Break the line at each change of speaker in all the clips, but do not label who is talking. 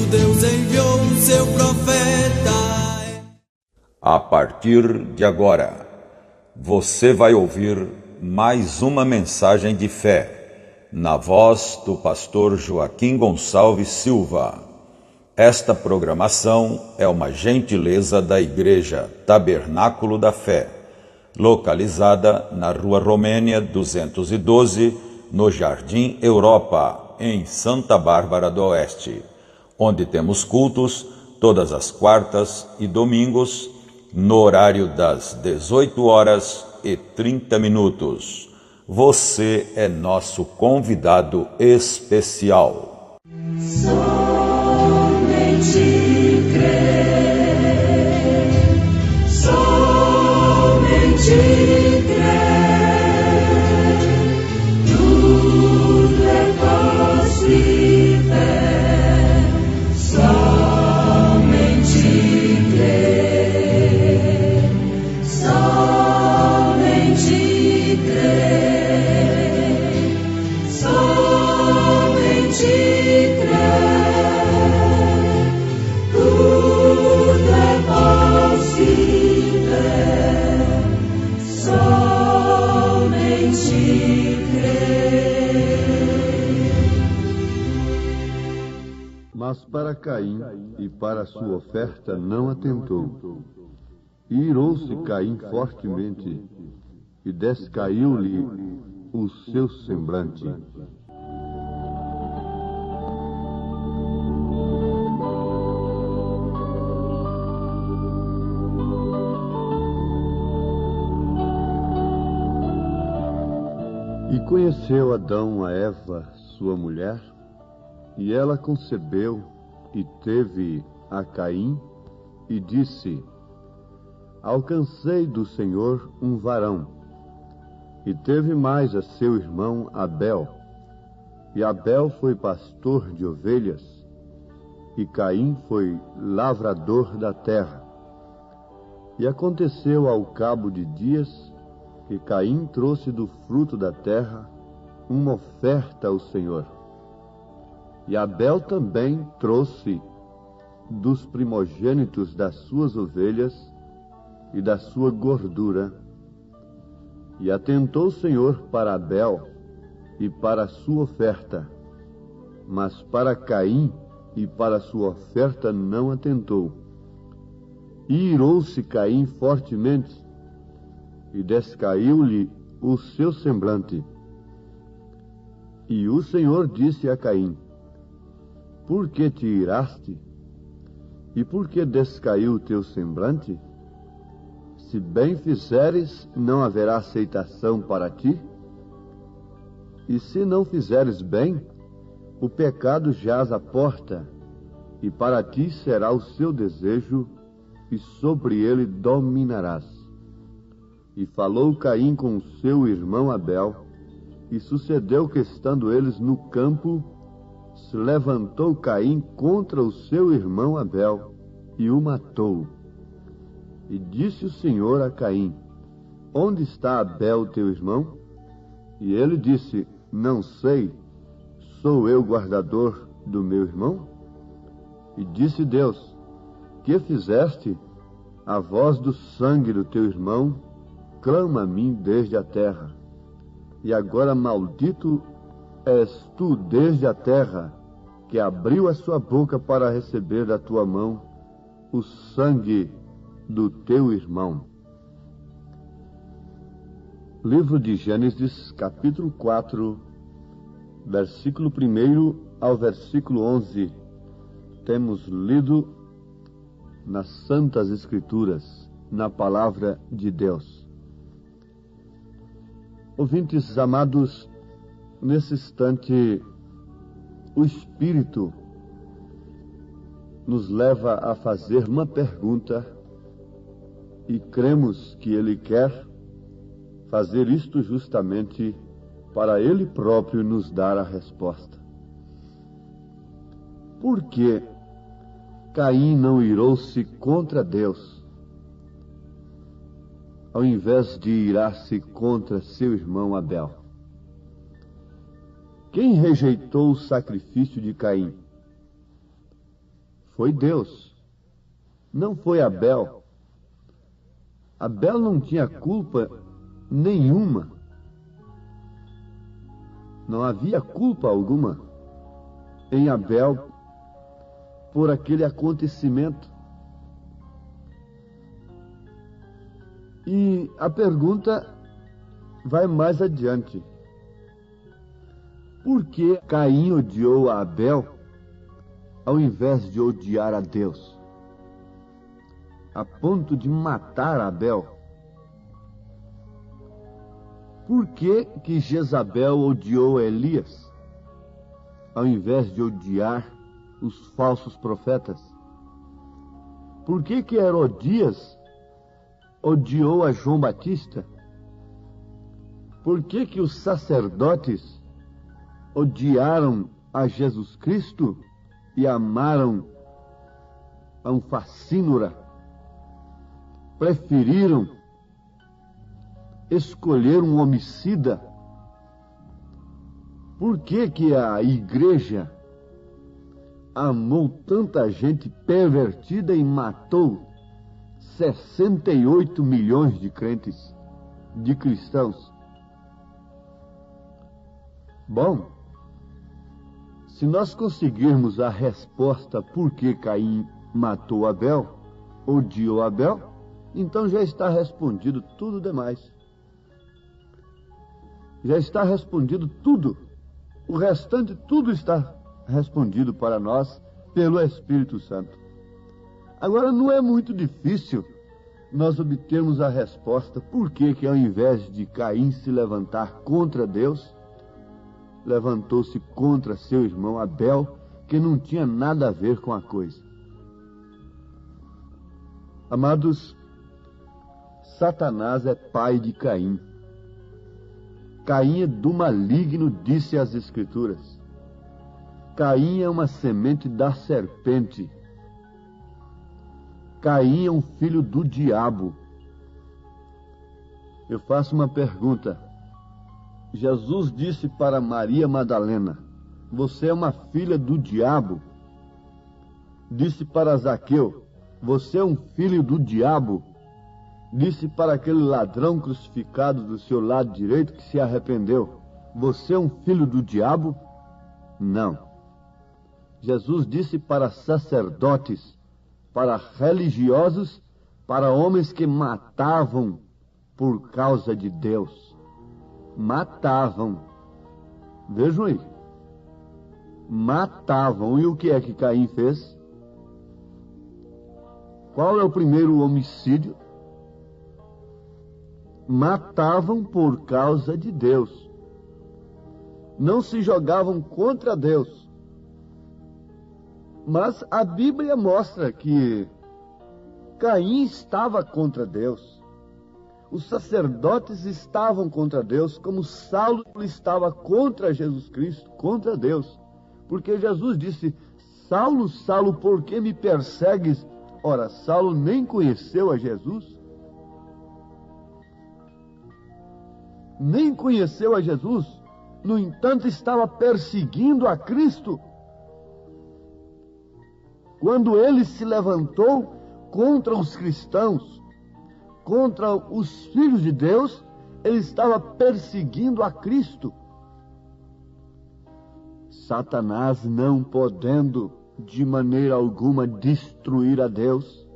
Deus enviou o seu profeta.
A partir de agora, você vai ouvir mais uma mensagem de fé, na voz do pastor Joaquim Gonçalves Silva. Esta programação é uma gentileza da Igreja Tabernáculo da Fé, localizada na Rua Romênia 212, no Jardim Europa, em Santa Bárbara do Oeste, onde temos cultos todas as quartas e domingos, no horário das 18h30. Você é nosso convidado especial.
Somente crer, somente crer, tudo é possível, somente crer, somente crer, somente crer, tudo é possível, somente crer.
Mas para Caim e para sua oferta não atentou. E irou-se Caim fortemente, e descaiu-lhe o seu semblante. E conheceu Adão a Eva, sua mulher, e ela concebeu e teve a Caim, e disse: Alcancei do Senhor um varão. E teve mais a seu irmão Abel. E Abel foi pastor de ovelhas, e Caim foi lavrador da terra. E aconteceu ao cabo de dias que Caim trouxe do fruto da terra uma oferta ao Senhor. E Abel também trouxe dos primogênitos das suas ovelhas e da sua gordura. E atentou o Senhor para Abel e para a sua oferta, mas para Caim e para a sua oferta não atentou. E irou-se Caim fortemente, e descaiu-lhe o seu semblante. E o Senhor disse a Caim: Por que te iraste? E por que descaiu o teu semblante? Se bem fizeres, não haverá aceitação para ti? E se não fizeres bem, o pecado jaz à porta, e para ti será o seu desejo, e sobre ele dominarás. E falou Caim com o seu irmão Abel, e sucedeu que, estando eles no campo, se levantou Caim contra o seu irmão Abel, e o matou. E disse o Senhor a Caim: Onde está Abel, teu irmão? E ele disse: Não sei, sou eu guardador do meu irmão? E disse Deus: Que fizeste? A voz do sangue do teu irmão clama a mim desde a terra. E agora maldito és tu desde a terra, que abriu a sua boca para receber da tua mão o sangue do teu irmão. Livro de Gênesis, capítulo 4, versículo 1 ao versículo 11. Temos lido nas Santas Escrituras, na Palavra de Deus. Ouvintes amados, nesse instante, o Espírito nos leva a fazer uma pergunta e cremos que Ele quer fazer isto justamente para Ele próprio nos dar a resposta. Por que Caim não irou-se contra Deus, ao invés de irar-se contra seu irmão Abel? Quem rejeitou o sacrifício de Caim? Foi Deus. Não foi Abel. Abel não tinha culpa nenhuma. Não havia culpa alguma em Abel por aquele acontecimento. E a pergunta vai mais adiante. Por que Caim odiou a Abel ao invés de odiar a Deus, a ponto de matar Abel? Por que Jezabel odiou Elias, ao invés de odiar os falsos profetas? Por que Herodias odiou a João Batista? Por que os sacerdotes odiaram a Jesus Cristo e amaram a um facínora? Preferiram escolher um homicida? Por que a igreja amou tanta gente pervertida e matou 68 milhões de crentes, de cristãos? Bom, se nós conseguirmos a resposta por que Caim matou Abel, odiou Abel, então já está respondido tudo demais. Já está respondido tudo. O restante tudo está respondido para nós pelo Espírito Santo. Agora, não é muito difícil nós obtermos a resposta por que ao invés de Caim se levantar contra Deus, levantou-se contra seu irmão Abel, que não tinha nada a ver com a coisa. Amados, Satanás é pai de Caim. Caim é do maligno, disse as Escrituras. Caim é uma semente da serpente. Caim é um filho do diabo. Eu faço uma pergunta. Jesus disse para Maria Madalena: você é uma filha do diabo. Disse para Zaqueu: você é um filho do diabo. Disse para aquele ladrão crucificado do seu lado direito que se arrependeu: você é um filho do diabo? Não. Jesus disse para sacerdotes, para religiosos, para homens que matavam por causa de Deus. Matavam. Vejam aí. Matavam. E o que é que Caim fez? Qual é o primeiro homicídio? Matavam por causa de Deus. Não se jogavam contra Deus. Mas a Bíblia mostra que Caim estava contra Deus. Os sacerdotes estavam contra Deus, como Saulo estava contra Jesus Cristo, contra Deus. Porque Jesus disse: Saulo, Saulo, por que me persegues? Ora, Saulo nem conheceu a Jesus. Nem conheceu a Jesus. No entanto, estava perseguindo a Cristo. Quando ele se levantou contra os cristãos, contra os filhos de Deus, ele estava perseguindo a Cristo. Satanás, não podendo de maneira alguma destruir a Deus,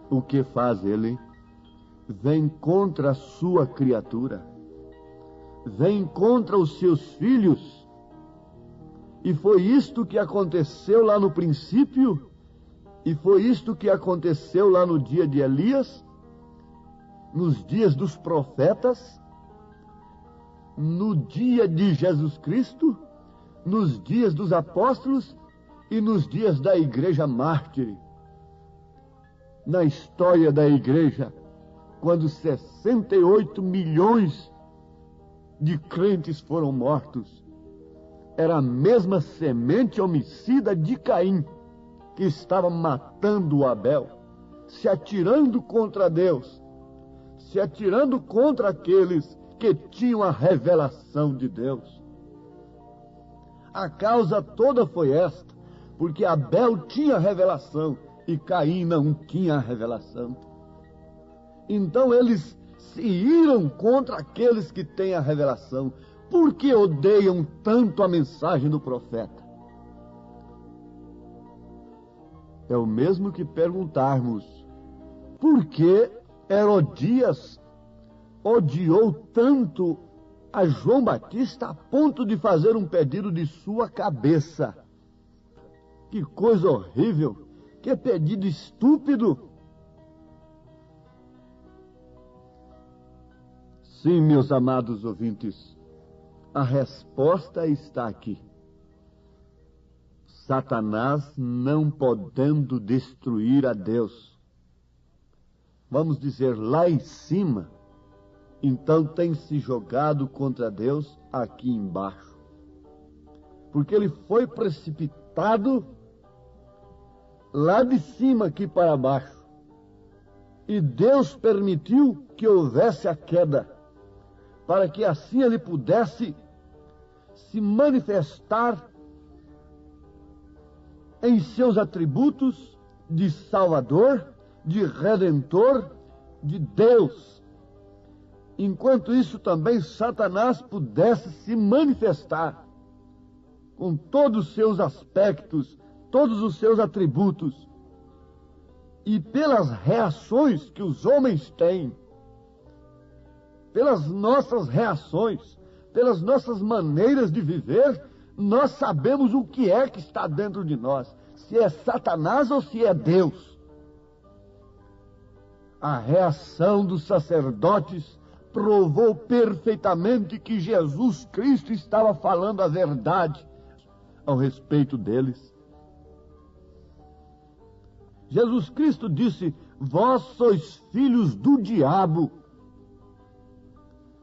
o que faz ele? Vem contra a sua criatura, vem contra os seus filhos. E foi isto que aconteceu lá no princípio, e foi isto que aconteceu lá no dia de Elias, nos dias dos profetas, no dia de Jesus Cristo, nos dias dos apóstolos e nos dias da igreja mártir. Na história da igreja, quando 68 milhões de crentes foram mortos, era a mesma semente homicida de Caim que estava matando Abel, se atirando contra Deus, se atirando contra aqueles que tinham a revelação de Deus. A causa toda foi esta: porque Abel tinha revelação e Caim não tinha revelação. Então eles se iram contra aqueles que têm a revelação. Por que odeiam tanto a mensagem do profeta? É o mesmo que perguntarmos: por que Herodias odiou tanto a João Batista a ponto de fazer um pedido de sua cabeça? Que coisa horrível! Que pedido estúpido! Sim, meus amados ouvintes, a resposta está aqui. Satanás não podendo destruir a Deus, vamos dizer lá em cima, então tem se jogado contra Deus aqui embaixo. Porque ele foi precipitado lá de cima aqui para baixo. E Deus permitiu que houvesse a queda, para que assim ele pudesse se manifestar em seus atributos de Salvador, de Redentor, de Deus. Enquanto isso também Satanás pudesse se manifestar com todos os seus aspectos, todos os seus atributos. E pelas reações que os homens têm, pelas nossas reações, pelas nossas maneiras de viver, nós sabemos o que é que está dentro de nós, se é Satanás ou se é Deus. A reação dos sacerdotes provou perfeitamente que Jesus Cristo estava falando a verdade ao respeito deles. Jesus Cristo disse: vós sois filhos do diabo.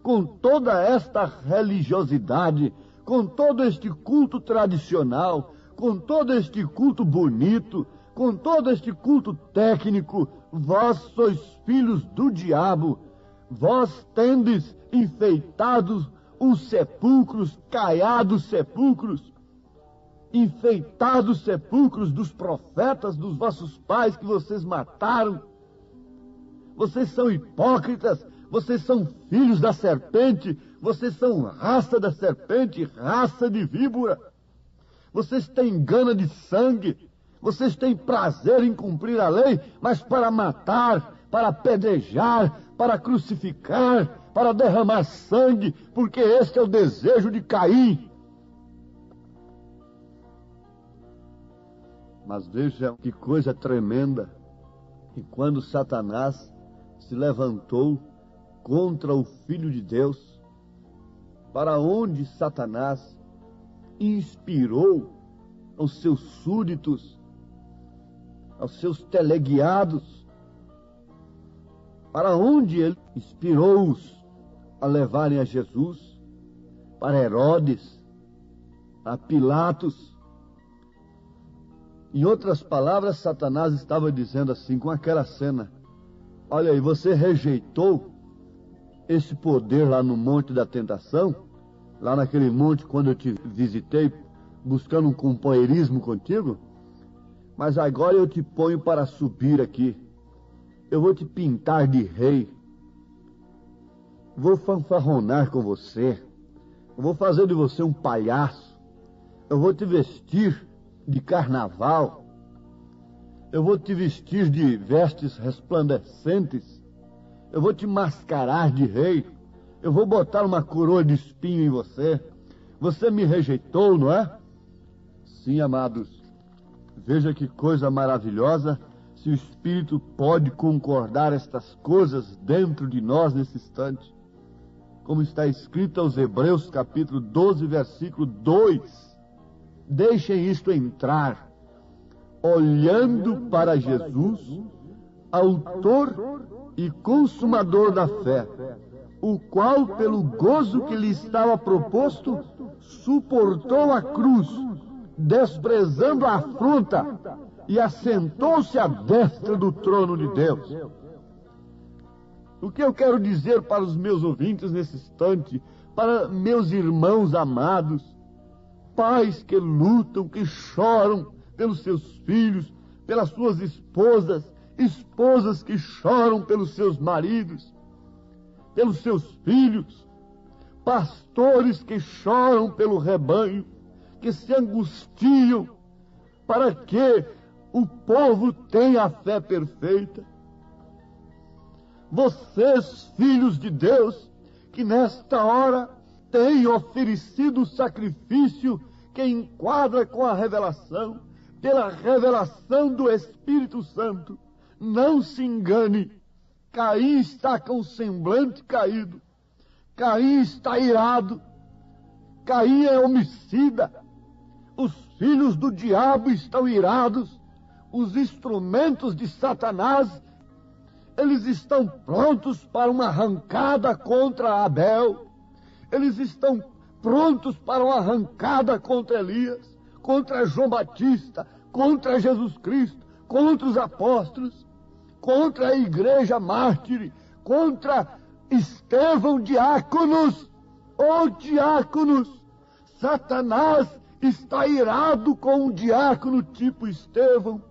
Com toda esta religiosidade, com todo este culto tradicional, com todo este culto bonito, com todo este culto técnico, vós sois filhos do diabo. Vós tendes enfeitados os sepulcros, caiados sepulcros, enfeitados sepulcros dos profetas dos vossos pais que vocês mataram. Vocês são hipócritas, vocês são filhos da serpente, vocês são raça da serpente, raça de víbora. Vocês têm gana de sangue, vocês têm prazer em cumprir a lei, mas para matar, para apedrejar, para crucificar, para derramar sangue, porque este é o desejo de Caim. Mas veja que coisa tremenda, que quando Satanás se levantou contra o Filho de Deus, para onde Satanás inspirou aos seus súditos, aos seus teleguiados, para onde ele inspirou-os a levarem a Jesus, para Herodes, a Pilatos. Em outras palavras, Satanás estava dizendo assim, com aquela cena: olha aí, você rejeitou esse poder lá no Monte da Tentação, lá naquele monte quando eu te visitei, buscando um companheirismo contigo, mas agora eu te ponho para subir aqui. Eu vou te pintar de rei, vou fanfarronar com você, eu vou fazer de você um palhaço, eu vou te vestir de carnaval, eu vou te vestir de vestes resplandecentes, eu vou te mascarar de rei, eu vou botar uma coroa de espinho em você. Você me rejeitou, não é? Sim, amados, veja que coisa maravilhosa, se o Espírito pode concordar estas coisas dentro de nós nesse instante. Como está escrito aos Hebreus capítulo 12, versículo 2. Deixem isto entrar, olhando para Jesus, autor e consumador da fé, o qual, pelo gozo que lhe estava proposto, suportou a cruz, desprezando a afronta, e assentou-se à destra do trono de Deus. O que eu quero dizer para os meus ouvintes nesse instante, para meus irmãos amados, pais que lutam, que choram pelos seus filhos, pelas suas esposas, esposas que choram pelos seus maridos, pelos seus filhos, pastores que choram pelo rebanho, que se angustiam para que o povo tenha a fé perfeita. Vocês, filhos de Deus, que nesta hora têm oferecido o sacrifício que enquadra com a revelação, pela revelação do Espírito Santo, não se engane. Caim está com o semblante caído. Caim está irado. Caim é homicida. Os filhos do diabo estão irados. Os instrumentos de Satanás, eles estão prontos para uma arrancada contra Abel. Eles estão prontos para uma arrancada contra Elias, contra João Batista, contra Jesus Cristo, contra os apóstolos, contra a igreja mártire, contra Estevão, diáconos. Ó diáconos, Satanás está irado com um diácono tipo Estevão.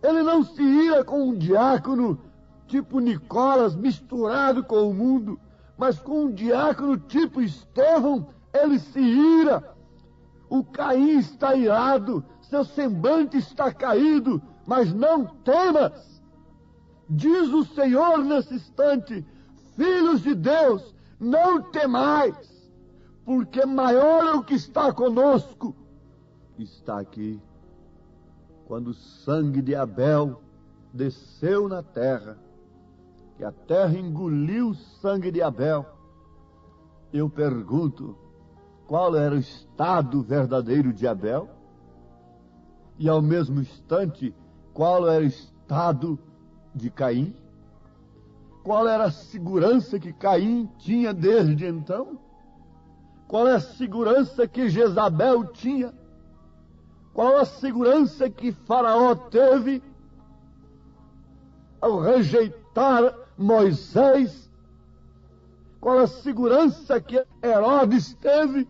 Ele não se ira com um diácono tipo Nicolas, misturado com o mundo, mas com um diácono tipo Estevão, ele se ira. O Caim está irado, seu semblante está caído, mas não temas. Diz o Senhor nesse instante: filhos de Deus, não temais, porque maior é o que está conosco. Está aqui. Quando o sangue de Abel desceu na terra, que a terra engoliu o sangue de Abel, eu pergunto, qual era o estado verdadeiro de Abel? E ao mesmo instante, qual era o estado de Caim? Qual era a segurança que Caim tinha desde então? Qual é a segurança que Jezabel tinha? Qual a segurança que Faraó teve ao rejeitar Moisés? Qual a segurança que Herodes teve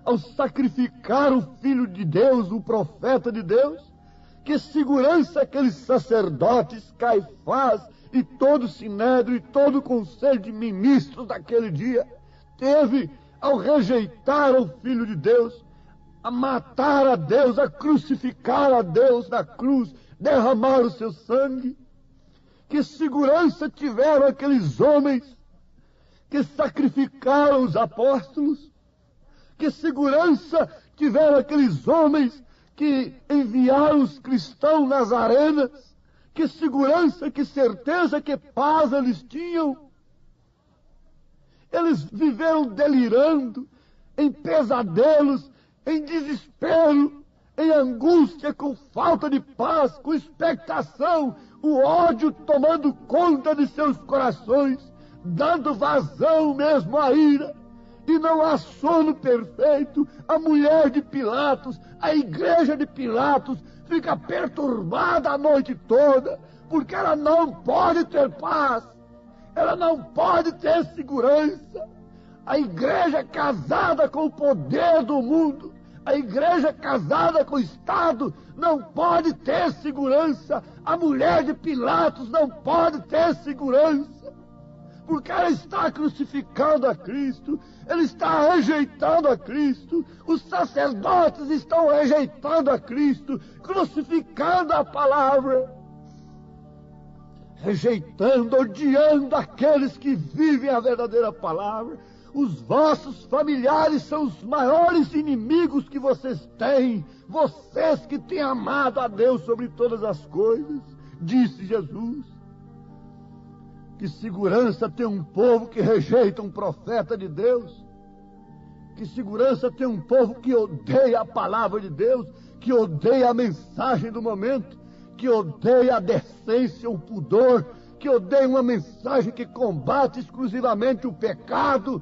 ao sacrificar o Filho de Deus, o profeta de Deus? Que segurança aqueles sacerdotes, Caifás e todo o Sinédrio e todo o conselho de ministros daquele dia teve ao rejeitar o Filho de Deus, a matar a Deus, a crucificar a Deus na cruz, derramar o seu sangue? Que segurança tiveram aqueles homens que sacrificaram os apóstolos? Que segurança tiveram aqueles homens que enviaram os cristãos nas arenas? Que segurança, que certeza, que paz eles tinham? Eles viveram delirando, em pesadelos, em desespero, em angústia, com falta de paz, com expectação, o ódio tomando conta de seus corações, dando vazão mesmo à ira. E não há sono perfeito. A mulher de Pilatos, a igreja de Pilatos, fica perturbada a noite toda, porque ela não pode ter paz, ela não pode ter segurança. A igreja casada com o poder do mundo, a igreja casada com o Estado, não pode ter segurança. A mulher de Pilatos não pode ter segurança, porque ela está crucificando a Cristo, ela está rejeitando a Cristo, os sacerdotes estão rejeitando a Cristo, crucificando a palavra, rejeitando, odiando aqueles que vivem a verdadeira palavra. Os vossos familiares são os maiores inimigos que vocês têm, vocês que têm amado a Deus sobre todas as coisas, disse Jesus. Que segurança tem um povo que rejeita um profeta de Deus? Que segurança tem um povo que odeia a palavra de Deus, que odeia a mensagem do momento, que odeia a decência, o pudor, que odeia uma mensagem que combate exclusivamente o pecado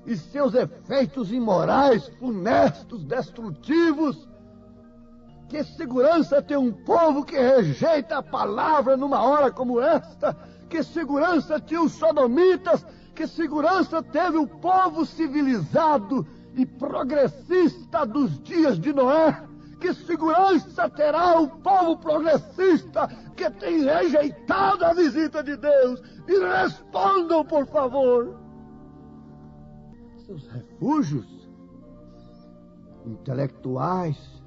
e seus efeitos imorais, funestos, destrutivos? Que segurança tem um povo que rejeita a palavra numa hora como esta? Que segurança tinha os sodomitas? Que segurança teve o povo civilizado e progressista dos dias de Noé? Que segurança terá o povo progressista que tem rejeitado a visita de Deus? E respondam, por favor. Seus refúgios intelectuais,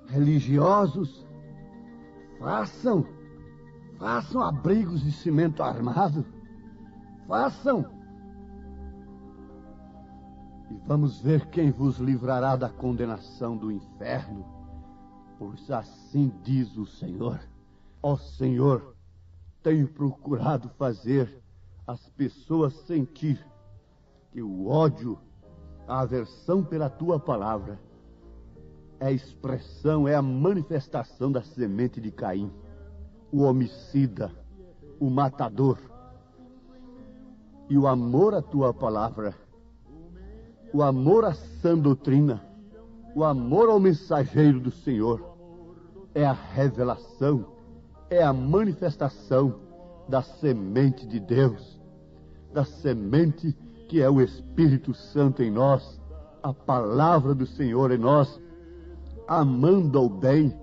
religiosos, façam abrigos de cimento armado. Façam. E vamos ver quem vos livrará da condenação do inferno. Pois assim diz o Senhor. Ó Senhor, tenho procurado fazer as pessoas sentir que o ódio, a aversão pela tua palavra é a expressão, é a manifestação da semente de Caim. O homicida, o matador. E o amor à tua palavra, o amor à sã doutrina, o amor ao mensageiro do Senhor é a revelação, é a manifestação da semente de Deus, da semente que é o Espírito Santo em nós, a palavra do Senhor em nós, amando ao bem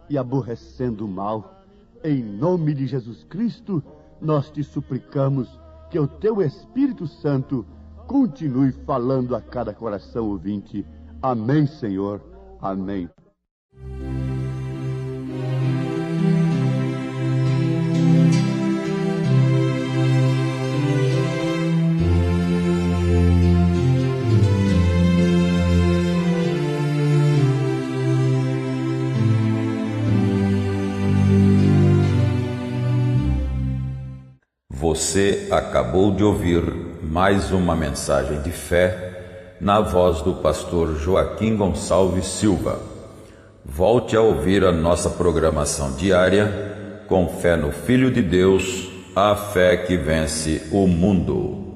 e aborrecendo o mal. Em nome de Jesus Cristo, nós te suplicamos que o teu Espírito Santo continue falando a cada coração ouvinte. Amém, Senhor. Amém.
Você acabou de ouvir mais uma mensagem de fé na voz do pastor Joaquim Gonçalves Silva. Volte a ouvir a nossa programação diária com fé no Filho de Deus, a fé que vence o mundo.